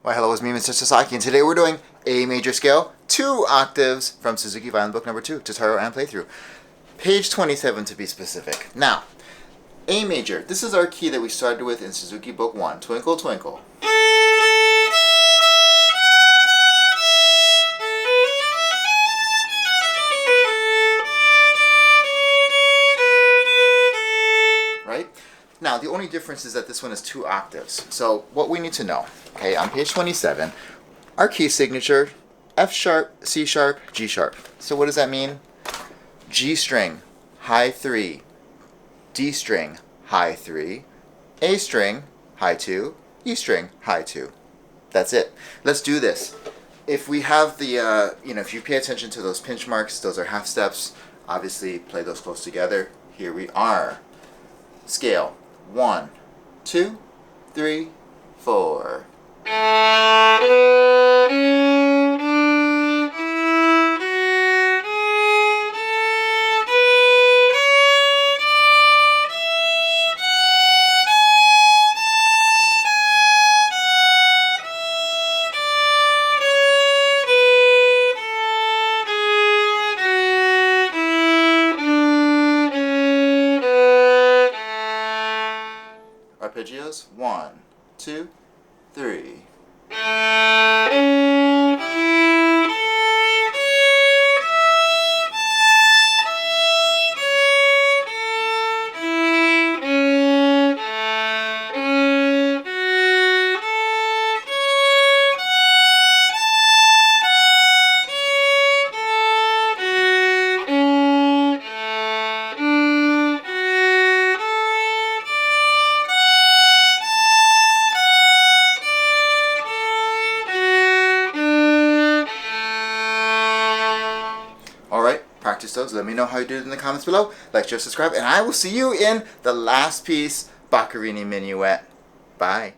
Why hello, it's me, MrSasaki, and today we're doing A major scale, 2 octaves from Suzuki Violin Book number 2, tutorial and playthrough. Page 27 to be specific. Now, A major, this is our key that we started with in Suzuki Book 1, Twinkle Twinkle. Right? Now, the only difference is that this one is 2 octaves. So, what we need to know, okay, on page 27, our key signature, F sharp, C sharp, G sharp. So what does that mean? G string, high 3, D string, high 3, A string, high 2, E string, high 2. That's it. Let's do this. If we have the, if you pay attention to those pinch marks, those are half steps. Obviously, play those close together. Here we are. Scale. 1, 2, 3, 4. Arpeggios. 1, 2, 3. Alright, practice those. Let me know how you did in the comments below. Like, share, subscribe, and I will see you in the last piece, Boccherini Minuet. Bye.